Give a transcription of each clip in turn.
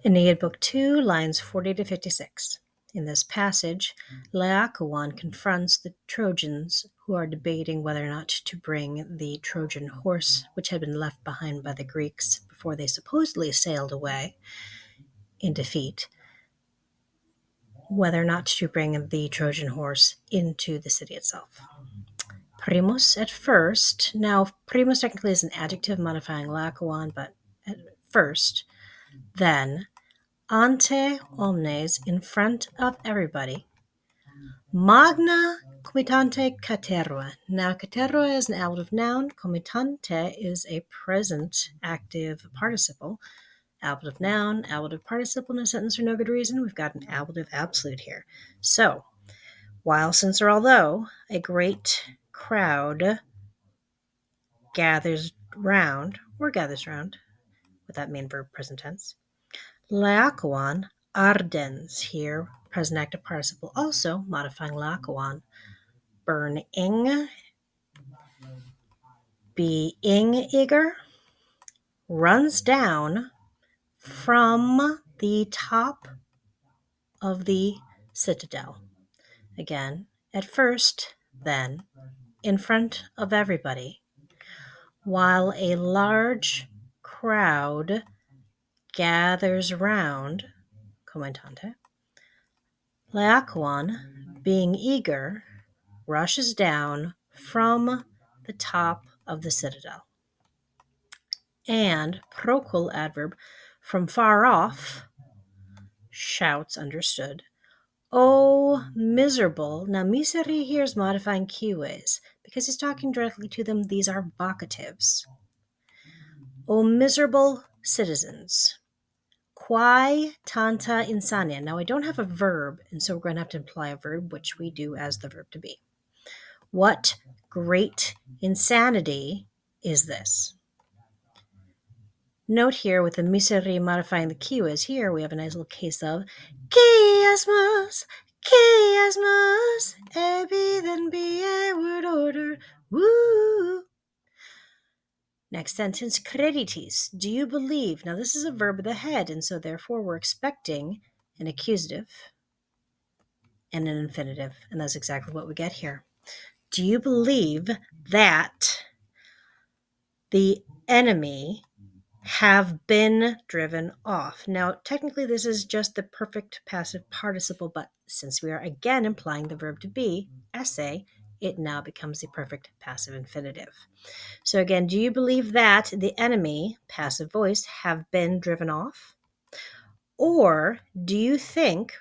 Aeneid Book 2, lines 40 to 56. In this passage, Laocoon confronts the Trojans who are debating whether or not to bring the Trojan horse, which had been left behind by the Greeks before they supposedly sailed away in defeat, whether or not to bring the Trojan horse into the city itself. Primus at first. Now, primus technically is an adjective modifying Laocoon, but at first, then, ante omnes, in front of everybody. Magna comitante caterva. Now, caterva is an ablative noun. Comitante is a present active participle. Ablative noun, ablative participle in a sentence for no good reason. We've got an ablative absolute here. So, while, since, or although a great crowd gathers round, with that main verb present tense, Laocoon ardens here, present active participle, also modifying Laocoon. Burning, being eager, runs down from the top of the citadel. Again, at first, then, in front of everybody, while a large crowd gathers round, commentante, Laocoon, being eager, rushes down from the top of the citadel. And procul adverb, from far off, shouts, understood. Oh, miserable. Now, misery here is modifying cives. Because he's talking directly to them, these are vocatives. Oh, miserable citizens. Quae tanta insania. Now, I don't have a verb, and so we're going to have to imply a verb, which we do as the verb to be. What great insanity is this? Note here with the misery modifying the cives, here we have a nice little case of chiasmus, a be then be a word order, woo. Next sentence, creditis, do you believe? Now this is a verb of the head, and so therefore we're expecting an accusative and an infinitive, and that's exactly what we get here. Do you believe that the enemy have been driven off? Now, technically, this is just the perfect passive participle, but since we are again implying the verb to be, esse, it now becomes the perfect passive infinitive. So again, do you believe that the enemy, passive voice, have been driven off? Or do you think,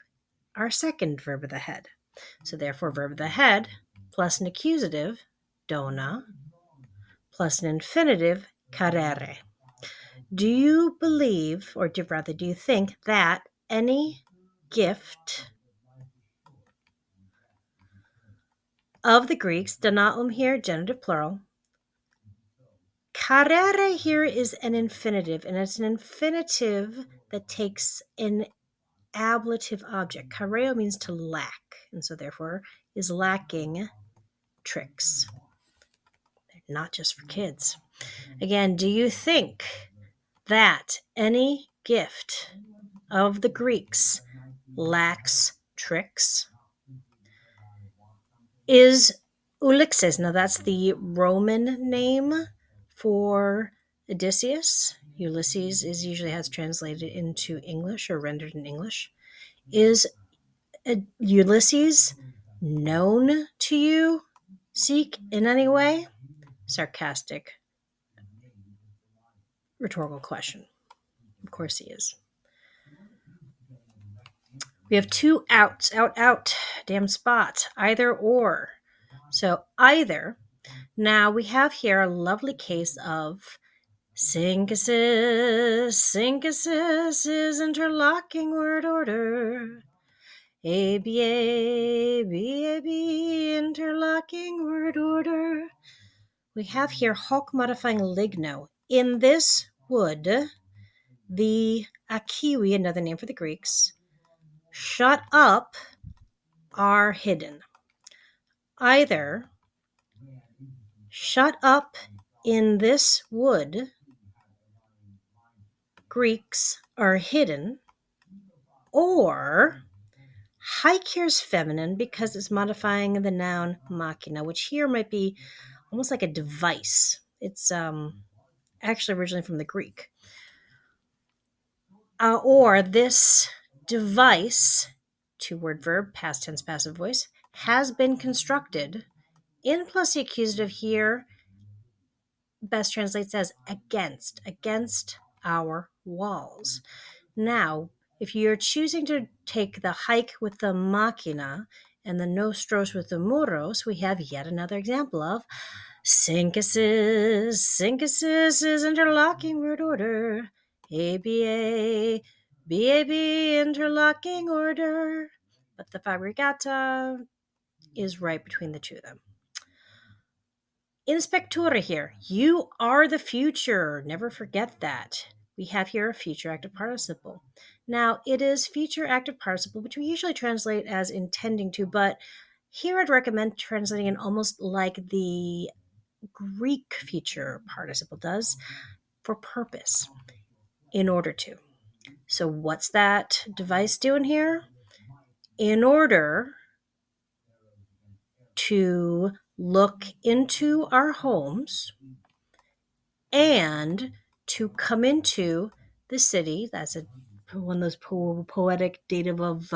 our second verb of the head? So therefore, verb of the head plus an accusative, dona, plus an infinitive, carere. Do you believe, or do you think that any gift of the Greeks, donaum here, genitive plural, carere here is an infinitive, and it's an infinitive that takes an ablative object. Careo means to lack, and so therefore is lacking tricks. They're not just for kids. Again, do you think that any gift of the Greeks lacks tricks? Is Ulysses, now that's the Roman name for Odysseus. Ulysses is usually has translated into English or rendered in English. Is Ulysses known to you, Seek, in any way? Sarcastic rhetorical question. Of course he is. We have two outs, out, damn spot, either or. So either. Now we have here a lovely case of synthesis is interlocking word order. A-B, interlocking word order. We have here hoc modifying ligno. In this wood, the akiwi, another name for the Greeks, shut up, are hidden. Either shut up in this wood, Greeks are hidden, Or hike here is feminine because it's modifying the noun machina, which here might be almost like a device. It's actually originally from the Greek. Or this device, two-word verb, past tense passive voice, has been constructed. In plus the accusative here best translates as against our walls. Now, if you're choosing to take the hike with the machina and the nostros with the muros, we have yet another example of synthesis. Synthesis is interlocking word order. ABA, BAB, interlocking order. But the fabricata is right between the two of them. Inspectura here. You are the future. Never forget that. We have here a future active participle. Now, it is future active participle, which we usually translate as intending to, but here I'd recommend translating it almost like the Greek future participle does, for purpose, in order to. So, what's that device doing here? In order to look into our homes and to come into the city. That's one of those poetic dative of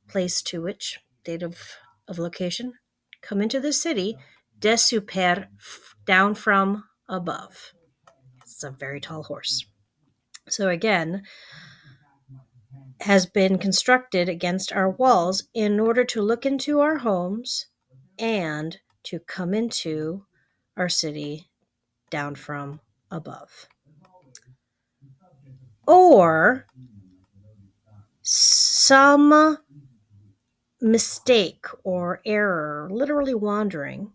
place to which, dative of location. Come into the city, de super, down from above. It's a very tall horse. So again, has been constructed against our walls in order to look into our homes and to come into our city down from above. Or some mistake or error, literally wandering,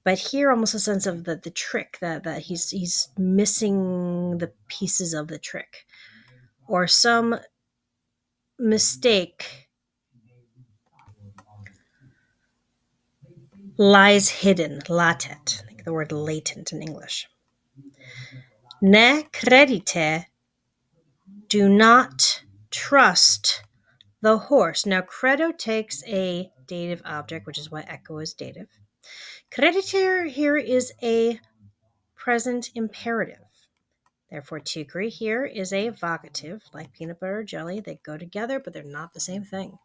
but here almost a sense of the trick that he's missing the pieces of the trick, or some mistake lies hidden, latent. I think the word latent in English. Ne credite, do not trust the horse. Now, credo takes a dative object, which is why echo is dative. Crediter here is a present imperative. Therefore, tigre here is a vocative, like peanut butter or jelly. They go together, but they're not the same thing.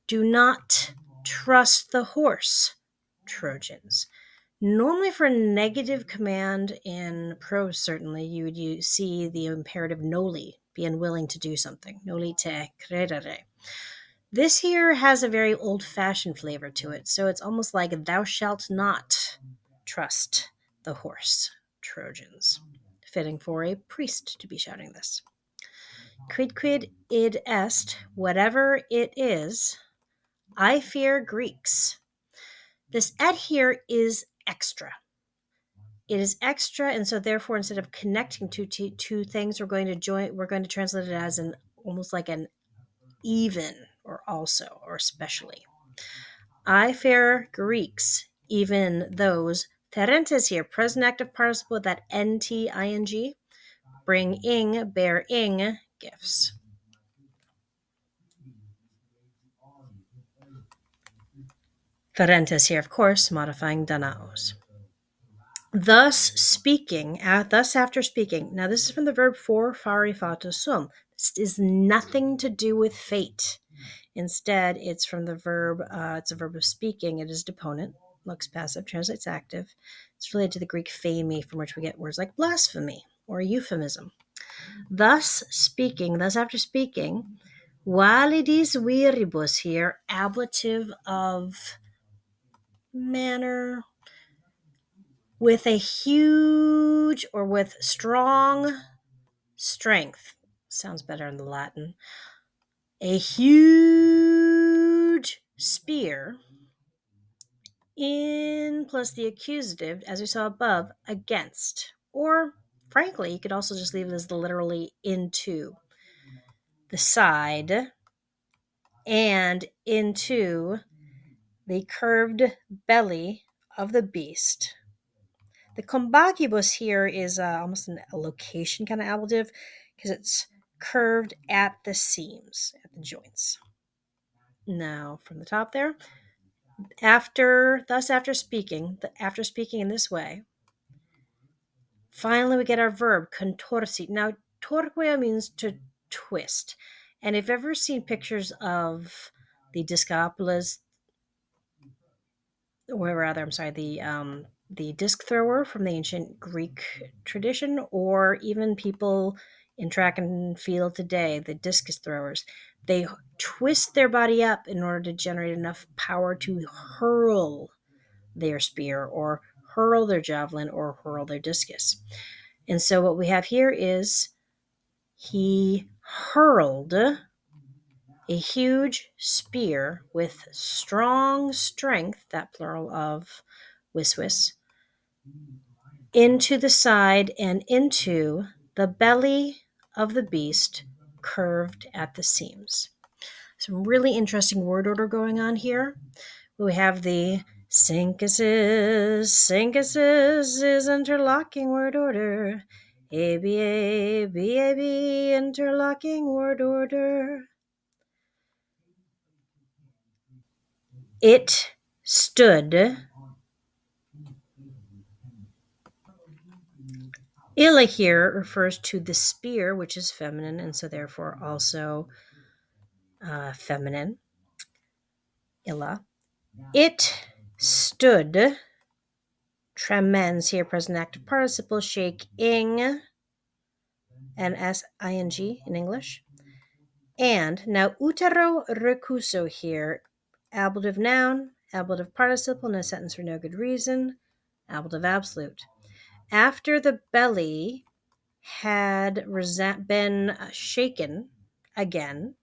Do not trust the horse, Trojans. Normally for a negative command in prose, certainly, you would see the imperative noli, be unwilling to do something. Noli te credere. This here has a very old-fashioned flavor to it, so it's almost like thou shalt not trust the horse, Trojans. Fitting for a priest to be shouting this. Quid id est, whatever it is, I fear Greeks. This et here is extra. It is extra, and so therefore, instead of connecting two things, we're going to translate it as an almost like an even or also or especially. I fear Greeks, even those ferentes here, present active participle, that nt-ing, bring-ing, bearing gifts. Ferentes here, of course, modifying danaos. Thus speaking, thus after speaking. Now this is from the verb for fari fato sum. This is nothing to do with fate. Instead, it's from the verb, it's a verb of speaking. It is deponent, looks passive, translates active. It's related to the Greek phemi, from which we get words like blasphemy or euphemism. Thus speaking, thus after speaking, validis viribus here, ablative of manner, with a huge or with strong strength. Sounds better in the Latin. A huge spear in plus the accusative, as we saw above, against. Or, frankly, you could also just leave it as the literally into the side and into the curved belly of the beast. The combagibus here is almost a location kind of ablative because it's curved at the seams, at the joints. Now, from the top there, after speaking in this way, finally we get our verb contorsi. Now, torquea means to twist. And if you've ever seen pictures of the discopolis, or rather, I'm sorry, the disc thrower from the ancient Greek tradition, or even people in track and field today, the discus throwers, they twist their body up in order to generate enough power to hurl their spear or hurl their javelin or hurl their discus. And so what we have here is he hurled a huge spear with strong strength, that plural of wiswis, into the side and into the belly of the beast, curved at the seams. Some really interesting word order going on here. We have the synthesis is interlocking word order. ABA, BAB, interlocking word order. It stood. Illa here refers to the spear, which is feminine, and so therefore also feminine. Illa. It stood. Tremens here, present active participle, shaking, and S-I-N-G in English. And now utero recuso here, ablative noun, ablative participle in a sentence for no good reason, ablative absolute. After the belly had been shaken again,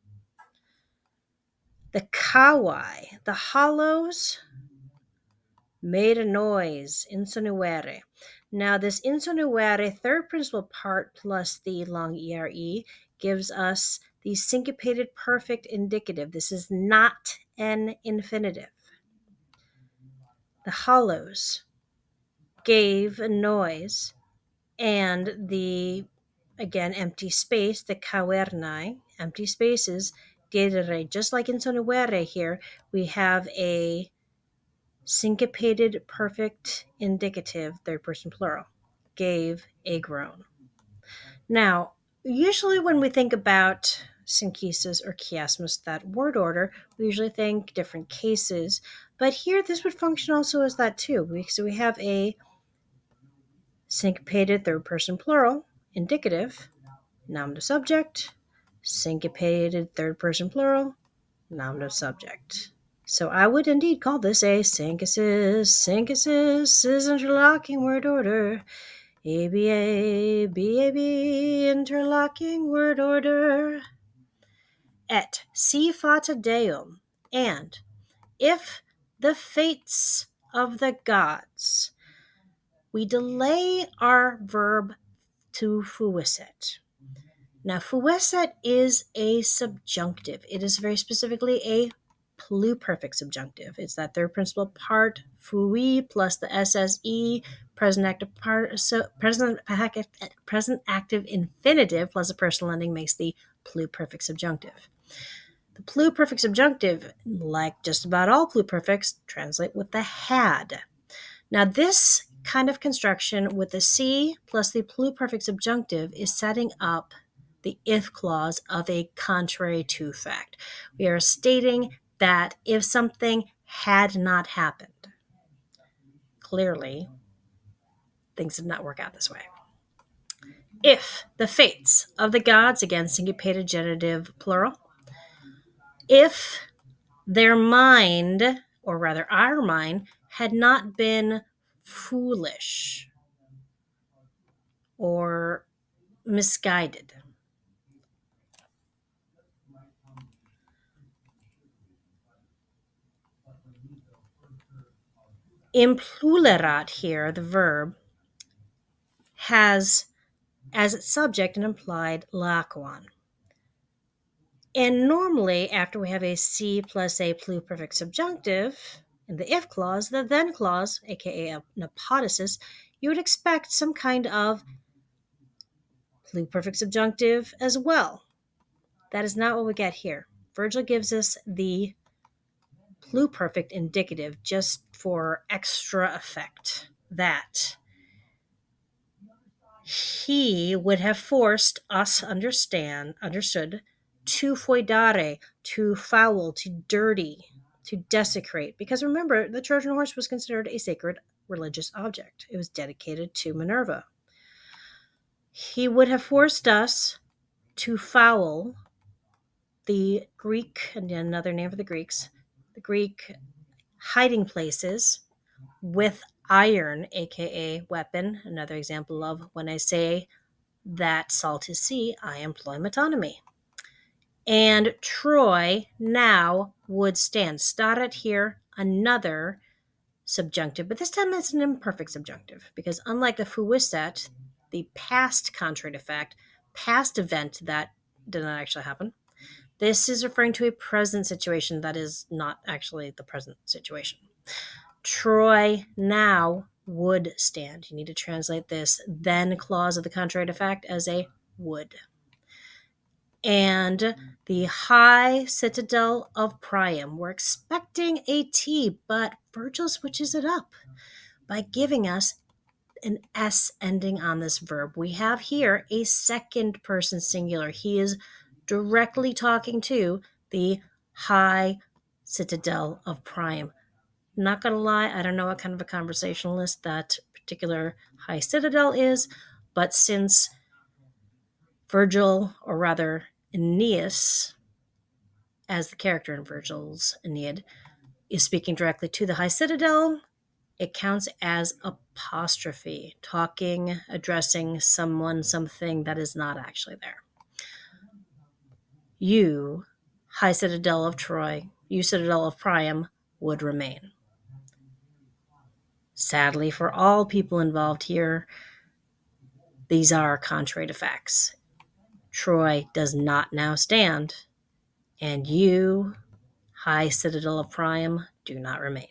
the kawai, the hollows, made a noise, insonuere. Now, this insonuere, third principal part plus the long ere, gives us the syncopated perfect indicative. This is not an infinitive. The hollows gave a noise, and the, again, empty space, the cavernai, empty spaces, dedere. Just like in sonuere here, we have a syncopated perfect indicative, third person plural, gave a groan. Now, usually when we think about synchesis or chiasmus, that word order, we usually think different cases, but here this would function also as that too. So we have a syncopated third person plural, indicative, nominative subject, syncopated third person plural, nominative subject. So I would indeed call this a synthesis. Synthesis is interlocking word order. ABA, BAB, interlocking word order. Et si fata deum, and if the fates of the gods, we delay our verb to fuiset. Now, fuiset is a subjunctive. It is very specifically a pluperfect subjunctive. It's that third principal part, fui, plus the SSE, present active part, so present active infinitive plus a personal ending makes the pluperfect subjunctive. The pluperfect subjunctive, like just about all pluperfects, translate with the had. Now, this kind of construction with the C plus the pluperfect subjunctive is setting up the if clause of a contrary to fact. We are stating that if something had not happened, clearly things did not work out this way. If the fates of the gods, again, syncopated genitive plural, if their mind, or rather our mind, had not been foolish or misguided. Implulerat here, the verb, has as its subject an implied laquan. And normally, after we have a C plus a pluperfect subjunctive in the if clause, the then clause, aka an apodosis, you would expect some kind of Pluperfect subjunctive as well. That is not what we get here. Virgil gives us the pluperfect indicative just for extra effect, that he would have forced us understood to foedare, to foul, to dirty, to desecrate. Because remember, the Trojan horse was considered a sacred religious object. It was dedicated to Minerva. He would have forced us to foul the Greek, and another name for the Greeks, the Greek hiding places with iron, aka weapon. Another example of when I say that salt is sea, I employ metonymy. And Troy now would stand. Staret here, another subjunctive, but this time it's an imperfect subjunctive, because unlike the fuisset, the past contrary to fact, past event that did not actually happen, this is referring to a present situation that is not actually the present situation. Troy now would stand. You need to translate this then clause of the contrary to fact as a would. And the high citadel of Priam. We're expecting a T, but Virgil switches it up by giving us an S ending on this verb. We have here a second person singular. He is directly talking to the high citadel of Priam. Not gonna lie, I don't know what kind of a conversationalist that particular high citadel is, but since Virgil, or rather Aeneas, as the character in Virgil's Aeneid, is speaking directly to the high citadel, it counts as apostrophe, talking, addressing someone, something that is not actually there. You, high citadel of Troy, you citadel of Priam, would remain. Sadly, for all people involved here, these are contrary to facts. Troy does not now stand, and you, high citadel of Priam, do not remain.